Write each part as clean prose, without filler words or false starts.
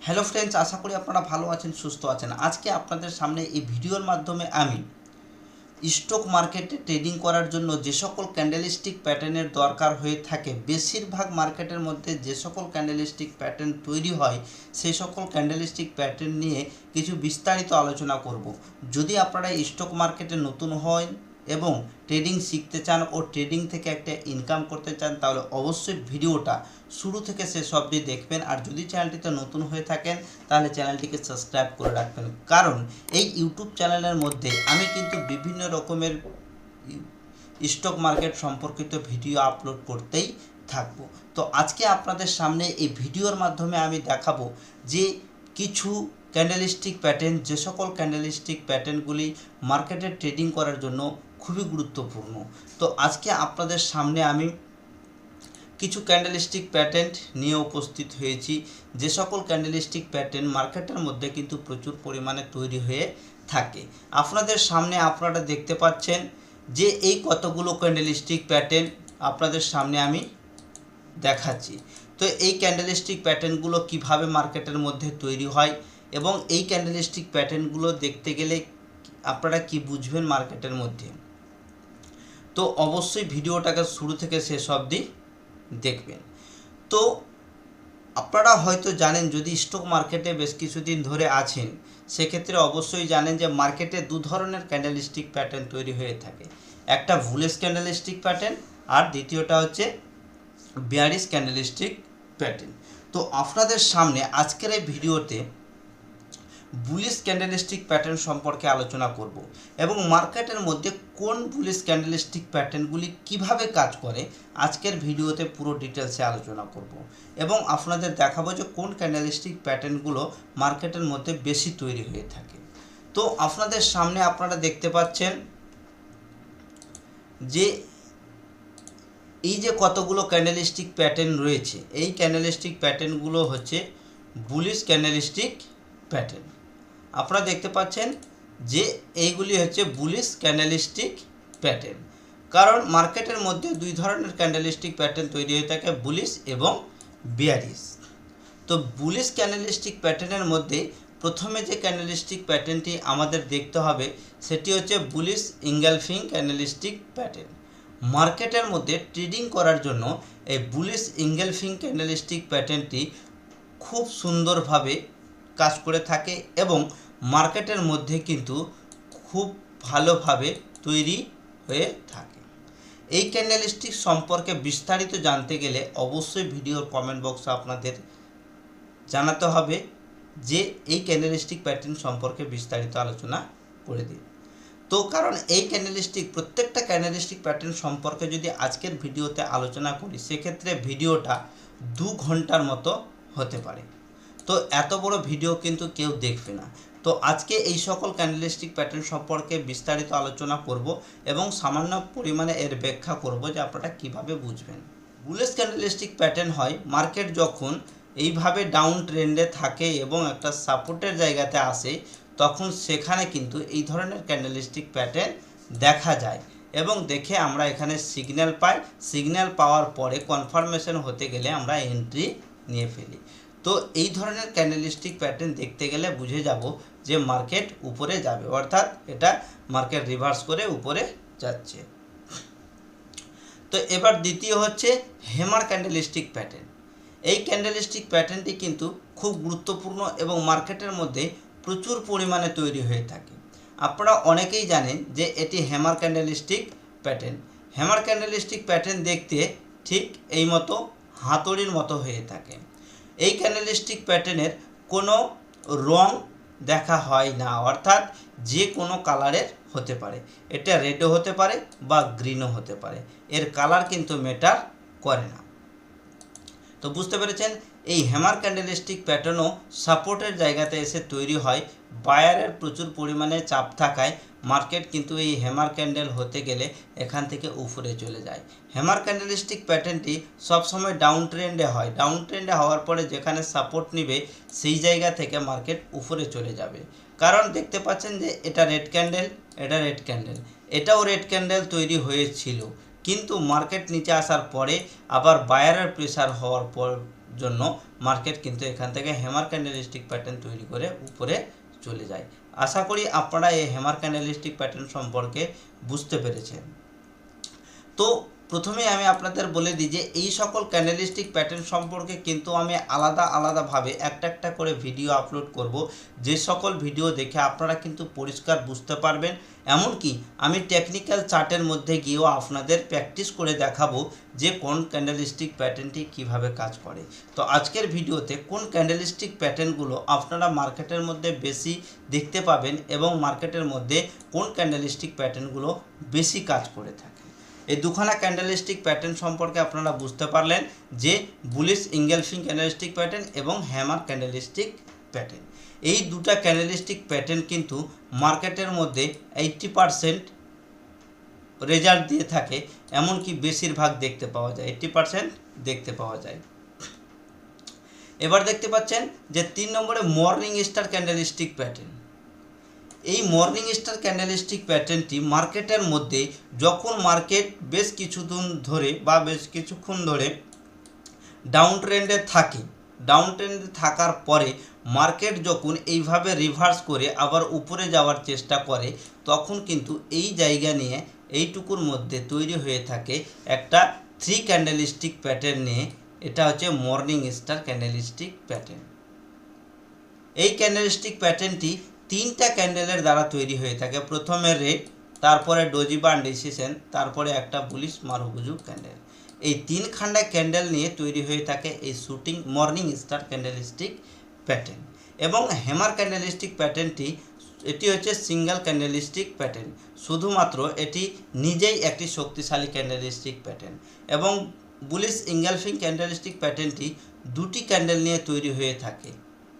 Hello friends, আশা করি আপনারা ভালো আছেন, সুস্থ আছেন। আজকে আপনাদের সামনে এই ভিডিওর মাধ্যমে আমি স্টক মার্কেটে ট্রেডিং করার জন্য যে সকল ক্যান্ডেলস্টিক প্যাটার্নের দরকার হয়ে থাকে, বেশিরভাগ মার্কেটের মধ্যে যে সকল ক্যান্ডেলস্টিক প্যাটার্ন তৈরি হয় সেই সকল ক্যান্ডেলস্টিক প্যাটার্ন নিয়ে কিছু বিস্তারিত আলোচনা করব। যদি আপনারা স্টক মার্কেটে নতুন হয় এবং ট্রেডিং শিখতে চান ও ট্রেডিং থেকে একটা ইনকাম করতে চান, তাহলে অবশ্যই ভিডিওটা শুরু থেকে শেষ অবধি দেখবেন। আর যদি চ্যানেলটিতে নতুন হয়ে থাকেন তাহলে চ্যানেলটিকে সাবস্ক্রাইব করে রাখবেন, কারণ এই ইউটিউব চ্যানেলের মধ্যে আমি কিন্তু বিভিন্ন রকমের স্টক মার্কেট সম্পর্কিত ভিডিও আপলোড করতেই থাকবো। তো আজকে আপনাদের সামনে এই ভিডিওর মাধ্যমে আমি দেখাবো যে কিছু ক্যান্ডেলস্টিক প্যাটার্ন, যে সকল ক্যান্ডেলস্টিক প্যাটার্নগুলি মার্কেটে ট্রেডিং করার জন্য খুবই গুরুত্বপূর্ণ। তো আজকে আপনাদের সামনে আমি কিছু ক্যান্ডেলস্টিক প্যাটার্ন নিয়ে উপস্থিত হয়েছি, যে সকল ক্যান্ডেলস্টিক প্যাটার্ন মার্কেটের মধ্যে কিন্তু প্রচুর পরিমাণে তৈরি হয়ে থাকে। আপনাদের সামনে আপনারা দেখতে পাচ্ছেন যে এই কতগুলো ক্যান্ডেলস্টিক প্যাটার্ন আপনাদের সামনে আমি দেখাচ্ছি। তো এই ক্যান্ডেলস্টিক প্যাটার্নগুলো কিভাবে মার্কেটের মধ্যে তৈরি হয় এবং এই ক্যান্ডেলস্টিক প্যাটার্নগুলো দেখতে গেলে আপনারা কি বুঝবেন মার্কেটের মধ্যে, তো অবশ্যই ভিডিওটাকে শুরু থেকে শেষ অবধি দেখবেন। তো আপনারা হয়তো জানেন, যদি স্টক মার্কেটে বেশ কিছুদিন ধরে আছেন সেক্ষেত্রে অবশ্যই জানেন যে মার্কেটে দু ধরনের ক্যান্ডেলস্টিক প্যাটার্ন তৈরি হয়ে থাকে। একটা বুলিশ ক্যান্ডেলস্টিক প্যাটার্ন আর দ্বিতীয়টা হচ্ছে বেয়ারিশ ক্যান্ডেলস্টিক প্যাটার্ন। তো আপনাদের সামনে আজকের এই ভিডিওতে বুলিশ ক্যান্ডেলস্টিক প্যাটার্ন সম্পর্কে আলোচনা করব এবং মার্কেটের মধ্যে কোন বুলিশ ক্যান্ডেলস্টিক প্যাটার্নগুলি কিভাবে কাজ করে আজকের ভিডিওতে পুরো ডিটেলসে আলোচনা করব এবং আপনাদের দেখাবো যে কোন ক্যান্ডেলস্টিক প্যাটার্নগুলো মার্কেটের মধ্যে বেশি তৈরি হয়ে থাকে। তো আপনাদের সামনে আপনারা দেখতে পাচ্ছেন যে এই যে কতগুলো ক্যান্ডেলস্টিক প্যাটার্ন রয়েছে, এই ক্যান্ডেলস্টিক প্যাটার্নগুলো হচ্ছে বুলিশ ক্যান্ডেলস্টিক প্যাটার্ন। আপনারা দেখতে পাচ্ছেন যে এইগুলি হচ্ছে বুলিশ ক্যান্ডেলস্টিক প্যাটার্ন, কারণ মার্কেটের মধ্যে দুই ধরনের ক্যান্ডেলস্টিক প্যাটার্ন তৈরি হয়ে থাকে, বুলিশ এবং বেয়ারিশ। তো বুলিশ ক্যান্ডেলস্টিক প্যাটার্নের মধ্যে প্রথমে যে ক্যান্ডেলস্টিক প্যাটার্নটি আমাদের দেখতে হবে সেটি হচ্ছে বুলিশ ইঙ্গালফিং ক্যান্ডেলস্টিক প্যাটার্ন। মার্কেটের মধ্যে ট্রেডিং করার জন্য এই বুলিশ ইঙ্গালফিং ক্যান্ডেলস্টিক প্যাটার্নটি খুব সুন্দরভাবে কাজ করে থাকে এবং মার্কেটের মধ্যে কিন্তু খুব ভালোভাবে তৈরি হয়ে থাকে। এই ক্যান্ডেলস্টিক সম্পর্কে বিস্তারিত জানতে গেলে অবশ্যই ভিডিওর কমেন্ট বক্সে আপনাদের জানাতে হবে যে এই ক্যান্ডেলস্টিক প্যাটার্ন সম্পর্কে বিস্তারিত আলোচনা করে দিন। তো কারণ এই ক্যান্ডেলস্টিক, প্রত্যেকটা ক্যান্ডেলস্টিক প্যাটার্ন সম্পর্কে যদি আজকের ভিডিওতে আলোচনা করি সেক্ষেত্রে ভিডিওটা 2 ঘন্টার মতো হতে পারে। তো এত বড় ভিডিও কিন্তু কেউ দেখবে না। তো আজকে এই সকল ক্যান্ডেলস্টিক প্যাটার্ন সম্পর্কে বিস্তারিত আলোচনা করব এবং সামান্য পরিমাণে এর ব্যাখ্যা করব যে আপনারা কিভাবে বুঝবেন। বুলিশ ক্যান্ডেলস্টিক প্যাটার্ন হয় মার্কেট যখন এইভাবে ডাউন ট্রেন্ডে থাকে এবং একটা সাপোর্টের জায়গাতে আসে, তখন সেখানে কিন্তু এই ধরনের ক্যান্ডেলস্টিক প্যাটার্ন দেখা যায় এবং দেখে আমরা এখানে সিগন্যাল পাই। সিগন্যাল পাওয়ার পরে কনফার্মেশন হতে গেলে আমরা এন্ট্রি নিয়ে ফেলি। তো এই ধরনের ক্যান্ডেলস্টিক প্যাটার্ন দেখতে গেলে বুঝে যাব যে মার্কেট উপরে যাবে, অর্থাৎ এটা মার্কেট রিভার্স করে উপরে যাচ্ছে। তো এবার দ্বিতীয় হচ্ছে হ্যামার ক্যান্ডেলস্টিক প্যাটার্ন। এই ক্যান্ডেলস্টিক প্যাটার্নটি কিন্তু খুব গুরুত্বপূর্ণ এবং মার্কেটের মধ্যে প্রচুর পরিমাণে তৈরি হয়ে থাকে। আপনারা অনেকেই জানেন যে এটি hammer candlestick pattern. Hammer candlestick pattern দেখতে ঠিক এই মতো হাতুড়ির মতো হয়ে থাকে। এই ক্যান্ডেলস্টিক প্যাটার্নের কোনো রং দেখা হয় না, অর্থাৎ যে কোনো কালারের হতে পারে। এটা রেডও হতে পারে বা গ্রিনও হতে পারে, এর কালার কিন্তু ম্যাটার করে না। তো বুঝতে পেরেছেন, এই হ্যামার ক্যান্ডেলস্টিক প্যাটার্নও সাপোর্টের জায়গাতে এসে তৈরি হয়। বায়ারের প্রচুর পরিমাণে চাপ থাকায় মার্কেট কিন্তু এই হ্যামার ক্যান্ডেল হতে গেলে এখান থেকে উপরে চলে যায়। হ্যামার ক্যান্ডেলস্টিক প্যাটার্নটি সবসময় ডাউন ট্রেন্ডে হয়। ডাউন ট্রেন্ডে হওয়ার পরে যেখানে সাপোর্ট নিবে সেই জায়গা থেকে মার্কেট উপরে চলে যাবে। কারণ দেখতে পাচ্ছেন যে এটা রেড ক্যান্ডেল, এটা রেড ক্যান্ডেল, এটাও রেড ক্যান্ডেল তৈরি হয়েছিল, কিন্তু মার্কেট নিচে আসার পরে আবার বায়ারের প্রেসার হওয়ার পর জন্য মার্কেট কিন্তু এখান থেকে হ্যামার ক্যান্ডেলস্টিক প্যাটার্ন তৈরি করে উপরে চলে যায়। আশা করি আপনারা এই হ্যামার ক্যান্ডেলস্টিক প্যাটার্ন সম্পর্কে বুঝতে পেরেছেন। তো প্রথমে আমি আপনাদের বলে দিই যে এই সকল ক্যান্ডেলস্টিক প্যাটার্ন সম্পর্কে কিন্তু আমি আলাদাভাবে একটা করে ভিডিও আপলোড করব, যে সকল ভিডিও দেখে আপনারা কিন্তু পরিষ্কার বুঝতে পারবেন। এমনকি আমি টেকনিক্যাল চার্টের মধ্যে গিয়েও আপনাদের প্র্যাকটিস করে দেখাবো যে কোন ক্যান্ডেলস্টিক প্যাটার্নটি কিভাবে কাজ করে। তো আজকের ভিডিওতে কোন ক্যান্ডেলস্টিক প্যাটার্নগুলো আপনারা মার্কেটের মধ্যে বেশি দেখতে পাবেন এবং মার্কেটের মধ্যে কোন ক্যান্ডেলস্টিক প্যাটার্নগুলো বেশি কাজ করে থাকে। এই দুখানা ক্যান্ডেলস্টিক প্যাটার্ন সম্পর্কে আপনারা বুঝতে পারলেন যে বুলিশ ইনগালফিং ক্যান্ডেলস্টিক প্যাটার্ন এবং হ্যামার ক্যান্ডেলস্টিক প্যাটার্ন। এই দুটা ক্যান্ডেলস্টিক প্যাটার্ন কিন্তু মার্কেটের মধ্যে 80% রেজাল্ট দিয়ে থাকে, এমনকি বেশিরভাগ দেখতে পাওয়া যায়, 80% দেখতে পাওয়া যায়। এবার দেখতে পাচ্ছেন যে 3 নম্বরে মর্নিং স্টার ক্যান্ডেলস্টিক প্যাটার্ন। এই মর্নিং স্টার ক্যান্ডেলস্টিক প্যাটার্নটি মার্কেটের মধ্যে যখন মার্কেট বেশ কিছুদিন ধরে বা বেশ কিছুক্ষণ ধরে ডাউন ট্রেন্ডে থাকে, ডাউন ট্রেন্ডে থাকার পরে মার্কেট যখন এইভাবে রিভার্স করে আবার উপরে যাওয়ার চেষ্টা করে, তখন কিন্তু এই জায়গা নিয়ে এইটুকুর মধ্যে তৈরি হয়ে থাকে একটা 3 ক্যান্ডেলস্টিক প্যাটার্ন নিয়ে। এটা হচ্ছে মর্নিং স্টার ক্যান্ডেলস্টিক প্যাটার্ন। এই ক্যান্ডেলস্টিক প্যাটার্নটি 3টা ক্যান্ডেলের দ্বারা তৈরি হয়ে থাকে। প্রথমে রেড, তারপরে ডোজি বার্ন ডিসিশন, তারপরে একটা বুলিশ মারুবুজু ক্যান্ডেল। এই 3খানা ক্যান্ডেল নিয়ে তৈরি হয়ে থাকে এই shooting morning star candlestick pattern. এবং হ্যামার ক্যান্ডেলস্টিক প্যাটার্নটি এটি হচ্ছে সিঙ্গেল ক্যান্ডেলস্টিক প্যাটার্ন, শুধুমাত্র এটি নিজেই একটি শক্তিশালী ক্যান্ডেলস্টিক প্যাটার্ন। এবং বুলিশ ইনগালফিং ক্যান্ডেলস্টিক প্যাটার্নটি 2টি ক্যান্ডেল নিয়ে তৈরি হয়ে থাকে।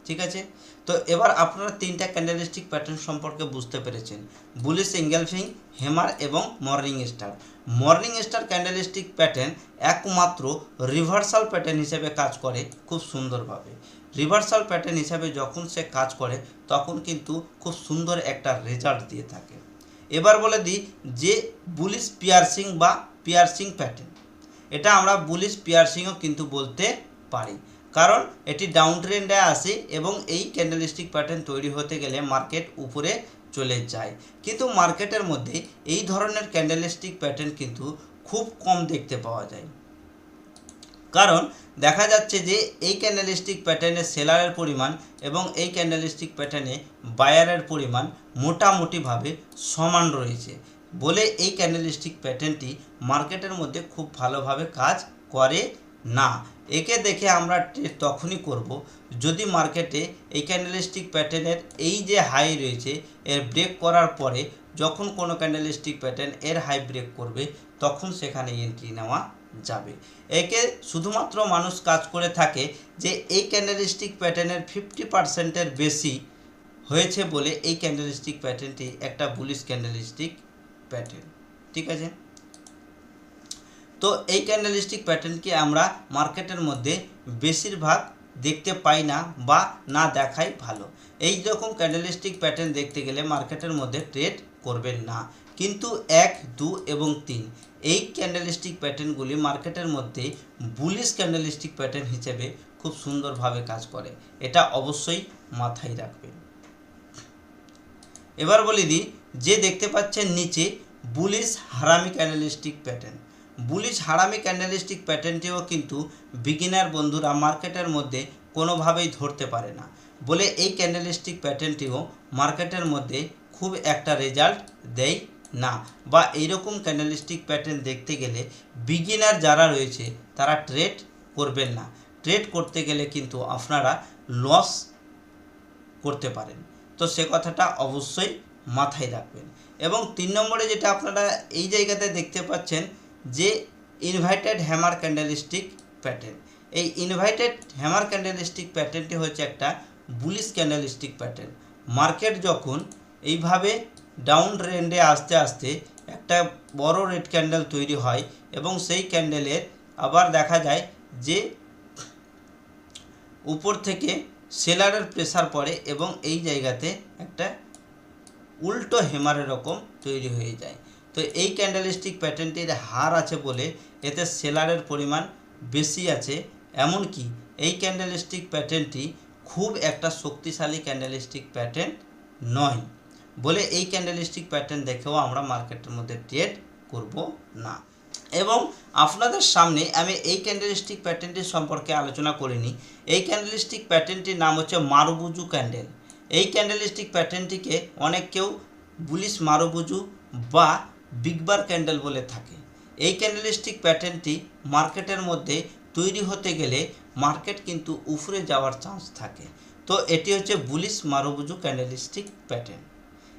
ঠিক আছে, তো এবার আপনারা 3টা ক্যান্ডেলস্টিক প্যাটার্ন সম্পর্কে বুঝতে পেরেছেন, বুলিশ ইনগালফিং, হ্যামার এবং morning star. Morning star candlestick pattern একমাত্র রিভার্সাল প্যাটার্ন হিসেবে কাজ করে খুব সুন্দরভাবে। রিভার্সাল প্যাটার্ন হিসাবে যখন সে কাজ করে তখন কিন্তু খুব সুন্দর একটা রেজাল্ট দিয়ে থাকে। এবার বলে দিই যে বুলিশ পিয়ার্সিং বা পিয়ার্সিং প্যাটার্ন, এটা আমরা বুলিশ পিয়ার্সিংও কিন্তু বলতে পারি, কারণ এটি ডাউন ট্রেন্ডে আসে এবং এই ক্যান্ডেলস্টিক প্যাটার্ন তৈরি হতে গেলে মার্কেট উপরে চলে যায়। কিন্তু মার্কেটের মধ্যে এই ধরনের ক্যান্ডেলস্টিক প্যাটার্ন কিন্তু খুব কম দেখতে পাওয়া যায়, কারণ দেখা যাচ্ছে যে এই ক্যান্ডেলস্টিক প্যাটার্নে সেলারের পরিমাণ এবং এই ক্যান্ডেলস্টিক প্যাটার্নে বায়ারের পরিমাণ মোটামুটিভাবে সমান রয়েছে বলে এই ক্যান্ডেলস্টিক প্যাটার্নটি মার্কেটের মধ্যে খুব ভালোভাবে কাজ করে না। একে দেখে আমরা ট্রেড তখনই করব যদি মার্কেটে এই ক্যান্ডেলস্টিক প্যাটার্নের এই যে হাই রয়েছে এর ব্রেক করার পরে যখন কোনো ক্যান্ডেলস্টিক প্যাটার্ন এর হাই ব্রেক করবে তখন সেখানে এন্ট্রি নেওয়া যাবে। একে শুধুমাত্র মানুষ কাজ করে থাকে যে এই ক্যান্ডেলস্টিক প্যাটার্নের 50%-এর বেশি হয়েছে বলে এই ক্যান্ডেলস্টিক প্যাটার্নটি একটা বুলিশ ক্যান্ডেলস্টিক প্যাটার্ন। ঠিক আছে, তো এই ক্যান্ডেলস্টিক প্যাটার্নকে আমরা মার্কেটের মধ্যে বেশিরভাগ দেখতে পাই না বা না দেখাই ভালো। এই রকম ক্যান্ডেলস্টিক প্যাটার্ন দেখতে গেলে মার্কেটের মধ্যে ট্রেড করবেন না। কিন্তু 1, 2 এবং 3 এই ক্যান্ডেলস্টিক প্যাটার্নগুলি মার্কেটের মধ্যে বুলিশ ক্যান্ডেলস্টিক প্যাটার্ন হিসেবে খুব সুন্দরভাবে কাজ করে, এটা অবশ্যই মাথায় রাখবেন। এবার বলে দিই যে দেখতে পাচ্ছেন নিচে বুলিশ হারামি ক্যান্ডেলস্টিক প্যাটার্ন। বুলিশ হারামি ক্যান্ডেলস্টিক প্যাটার্নটিও কিন্তু বিগিনার বন্ধুরা মার্কেটের মধ্যে কোনোভাবেই ধরতে পারে না বলে এই ক্যান্ডেলস্টিক প্যাটার্নটিও মার্কেটের মধ্যে খুব একটা রেজাল্ট দেয় না, বা এইরকম ক্যান্ডেলস্টিক প্যাটার্ন দেখতে গেলে বিগিনার যারা রয়েছে তারা ট্রেড করবেন না। ট্রেড করতে গেলে কিন্তু আপনারা লস করতে পারেন, তো সে কথাটা অবশ্যই মাথায় রাখবেন। এবং 3 নম্বরে যেটা আপনারা এই জায়গাতে দেখতে পাচ্ছেন যে ইনভার্টেড হ্যামার ক্যান্ডেলস্টিক প্যাটার্ন। এই ইনভার্টেড হ্যামার ক্যান্ডেলস্টিক প্যাটার্নটি হচ্ছে একটা বুলিশ ক্যান্ডেলস্টিক প্যাটার্ন। মার্কেট যখন এইভাবে ডাউন ট্রেন্ডে আস্তে আস্তে একটা বড় রেড ক্যান্ডেল তৈরি হয় এবং সেই ক্যান্ডেলের আবার দেখা যায় যে উপর থেকে সেলারের প্রেসার পড়ে এবং এই জায়গাতে একটা উল্টো হ্যামারের রকম তৈরি হয়ে যায়। তো এই ক্যান্ডেলস্টিক প্যাটার্নটির হার আছে বলে এতে সেলারের পরিমাণ বেশি আছে, এমনকি এই ক্যান্ডেলস্টিক প্যাটার্নটি খুব একটা শক্তিশালী ক্যান্ডেলস্টিক প্যাটার্ন নয় বলে এই ক্যান্ডেলস্টিক প্যাটার্ন দেখেও আমরা মার্কেটের মধ্যে ট্রেড করব না। এবং আপনাদের সামনে আমি এই ক্যান্ডেলস্টিক প্যাটার্নটির সম্পর্কে আলোচনা করিনি। এই ক্যান্ডেলস্টিক প্যাটার্নটির নাম হচ্ছে মারুবুজু ক্যান্ডেল। এই ক্যান্ডেলস্টিক প্যাটার্নটিকে অনেক কেউ বুলিশ মারুবুজু বা বিগ বার ক্যান্ডেল বলে থাকে। এই ক্যান্ডেলস্টিক প্যাটার্নটি মার্কেটের মধ্যে তৈরি হতে গেলে মার্কেট কিন্তু উপরে যাওয়ার চান্স থাকে। তো এটি হচ্ছে বুলিশ মারুবুজু ক্যান্ডেলস্টিক প্যাটার্ন।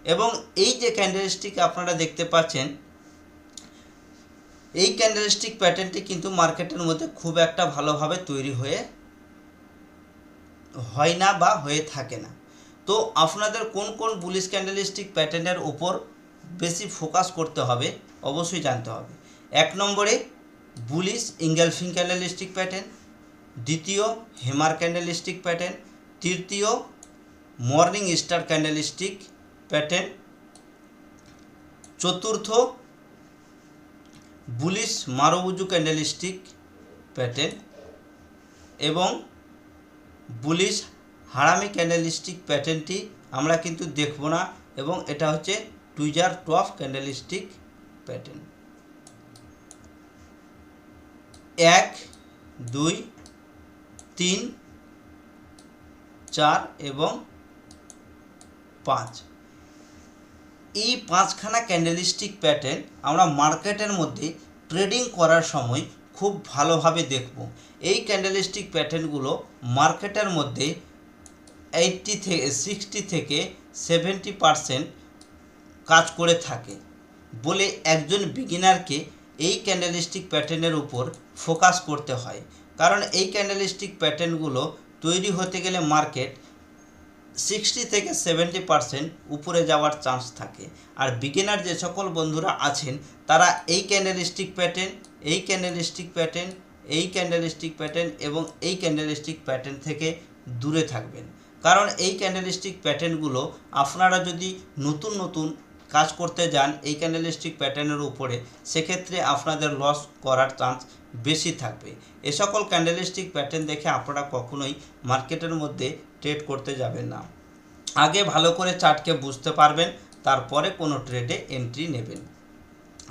এবং এই যে ক্যান্ডেলস্টিক আপনারা দেখতে পাচ্ছেন, এই ক্যান্ডেলস্টিক প্যাটার্নটি কিন্তু মার্কেটের মধ্যে খুব একটা ভালোভাবে তৈরি হয় না বা হয়ে থাকে না। তো আপনাদের কোন কোন বুলিশ ক্যান্ডেলস্টিক প্যাটার্নের উপর বেশি ফোকাস করতে হবে অবশ্যই জানতে হবে। 1 নম্বরে বুলিশ ইঙ্গেলফিং ক্যান্ডেলস্টিক প্যাটার্ন, দ্বিতীয় হেমার ক্যান্ডেলস্টিক প্যাটার্ন, তৃতীয় মর্নিং স্টার ক্যান্ডেলস্টিক প্যাটার্ন, চতুর্থ বুলিশ মারুবুজু ক্যান্ডেলস্টিক প্যাটার্ন এবং বুলিশ হারামি ক্যান্ডেলস্টিক প্যাটার্নটি আমরা কিন্তু দেখব না, এবং এটা হচ্ছে টুইজার টপ ক্যান্ডেলস্টিক প্যাটার্ন। 1, 2, 3, 4 এবং 5 এই 5খানা ক্যান্ডেলস্টিক প্যাটার্ন আমরা মার্কেটের মধ্যে ট্রেডিং করার সময় খুব ভালোভাবে দেখব। এই ক্যান্ডেলস্টিক প্যাটার্নগুলো মার্কেটের মধ্যে 60 থেকে 70% কাজ করে থাকে বলে একজন বিগিনারকে এই ক্যান্ডেলস্টিক প্যাটার্নের উপর ফোকাস করতে হয়। কারণ এই ক্যান্ডেলস্টিক প্যাটার্নগুলো তৈরি হতে গেলে মার্কেট 60 থেকে 70% উপরে যাওয়ার চান্স থাকে। আর বিগিনার যে সকল বন্ধুরা আছেন তারা এই ক্যান্ডেলস্টিক প্যাটার্ন, এই ক্যান্ডেলস্টিক প্যাটার্ন, এই ক্যান্ডেলস্টিক প্যাটার্ন এবং এই ক্যান্ডেলস্টিক প্যাটার্ন থেকে দূরে থাকবেন। কারণ এই ক্যান্ডেলস্টিক প্যাটার্নগুলো আপনারা যদি নতুন কাজ করতে যান এই ক্যান্ডেলস্টিক প্যাটার্নের উপরে, সেক্ষেত্রে আপনাদের লস করার চান্স বেশি থাকবে। এ সকল ক্যান্ডেলস্টিক প্যাটার্ন দেখে আপনারা কখনোই মার্কেটের মধ্যে ট্রেড করতে যাবেন না। আগে ভালো করে চার্টকে বুঝতে পারবেন, তারপরে কোনো ট্রেডে এন্ট্রি নেবেন।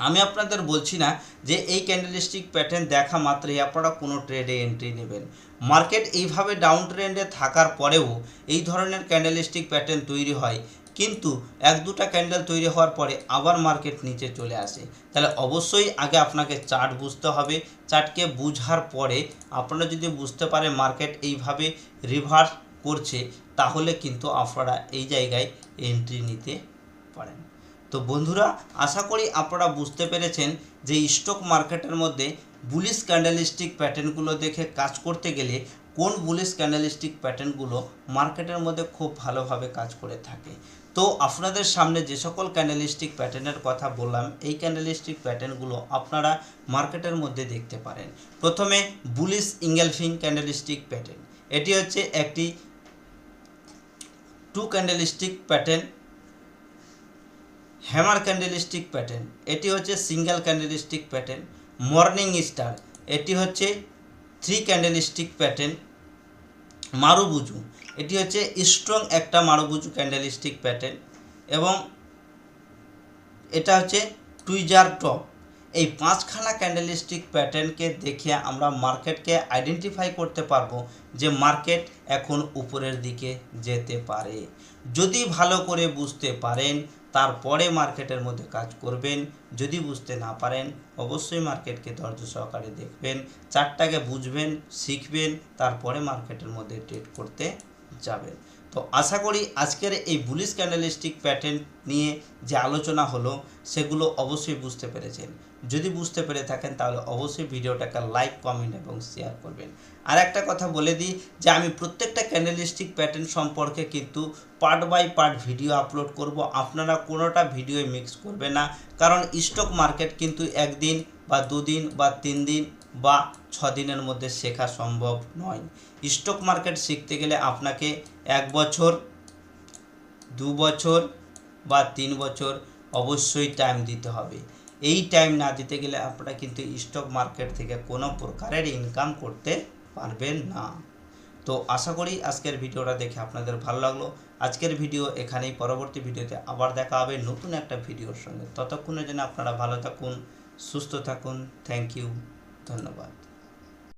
আমি আপনাদের বলছি না যে এই ক্যান্ডেলস্টিক প্যাটার্ন দেখা মাত্রই আপনারা কোনো ট্রেডে এন্ট্রি নেবেন। মার্কেট এইভাবে ডাউন ট্রেন্ডে থাকার পরেও এই ধরনের ক্যান্ডেলস্টিক প্যাটার্ন তৈরি হয়, কিন্তু 1-2টা ক্যান্ডেল তৈরি হওয়ার পরে আবার মার্কেট নিচে চলে আসে। তাহলে অবশ্যই আগে আপনাকে চার্ট বুঝতে হবে। চার্টকে বুঝার পরে আপনারা যদি বুঝতে পারেন মার্কেট এইভাবে রিভার্স করছে, তাহলে কিন্তু আপনারা এই জায়গায় এন্ট্রি নিতে পারেন। তো বন্ধুরা, আশা করি আপনারা বুঝতে পেরেছেন যে স্টক মার্কেটের মধ্যে বুলিশ ক্যান্ডেলস্টিক প্যাটার্নগুলো দেখে কাজ করতে গেলে কোন বুলিশ ক্যান্ডেলস্টিক প্যাটার্নগুলো মার্কেটের মধ্যে খুব ভালোভাবে কাজ করে থাকে। তো আপনাদের সামনে যে সকল ক্যান্ডেলস্টিক প্যাটার্নের কথা বললাম, এই ক্যান্ডেলস্টিক প্যাটার্নগুলো আপনারা মার্কেটের মধ্যে দেখতে পারেন। প্রথমে বুলিশ ইঙ্গেলফিং ক্যান্ডেলস্টিক প্যাটার্ন, এটি হচ্ছে একটি 2 candlestick pattern. Hammer candlestick pattern, এটি হচ্ছে single candlestick pattern. Morning star, এটি হচ্ছে 3 ক্যান্ডেলস্টিক প্যাটার্ন। মারুবুজু, এটি হচ্ছে স্ট্রং একটা মারুবুজু ক্যান্ডেলস্টিক প্যাটার্ন, এবং এটা হচ্ছে টুইজার টপ। এই 5খানা ক্যান্ডেলস্টিক প্যাটার্নকে দেখে আমরা মার্কেটকে আইডেন্টিফাই করতে পারবো যে মার্কেট এখন উপরের দিকে যেতে পারে। যদি ভালো করে বুঝতে পারেন তারপরে মার্কেটের মধ্যে কাজ করবেন। যদি বুঝতে না পারেন অবশ্যই মার্কেটকে ধৈর্য সহকারে দেখবেন, চার্টটাকে বুঝবেন, শিখবেন, তারপরে মার্কেটের মধ্যে ট্রেড করতে যাবেন। তো আশা করি আজকের এই বুলিশ ক্যান্ডেলস্টিক প্যাটার্ন নিয়ে যে আলোচনা হলো সেগুলো অবশ্যই বুঝতে পেরেছেন। যদি বুঝতে পেরে থাকেন তাহলে অবশ্যই ভিডিওটাকে লাইক, কমেন্ট এবং শেয়ার করবেন। আর একটা কথা বলে দিই যে আমি প্রত্যেকটা ক্যান্ডেলস্টিক প্যাটার্ন সম্পর্কে কিন্তু part by part video upload করব। আপনারা কোনোটা ভিডিও মিক্স করবেন না, কারণ স্টক মার্কেট কিন্তু 1 দিন বা 2 দিন বা 3 দিন বা 6 দিনের মধ্যে শেখা সম্ভব নয়। স্টক মার্কেট শিখতে গেলে আপনাকে 1 বছর, 2 বছর বা 3 বছর অবশ্যই টাইম দিতে হবে। এই টাইম না দিতে গেলে আপনারা কিন্তু স্টক মার্কেট থেকে কোনো প্রকারের ইনকাম করতে পারবেন না। তো আশা করি আজকের ভিডিওটা দেখে আপনাদের ভালো লাগলো। আজকের ভিডিও এখানেই, পরবর্তী ভিডিওতে আবার দেখা হবে নতুন একটা ভিডিওর সঙ্গে। ততক্ষণের জন্য আপনারা ভালো থাকুন, সুস্থ থাকুন। থ্যাংক ইউ, ধন্যবাদ।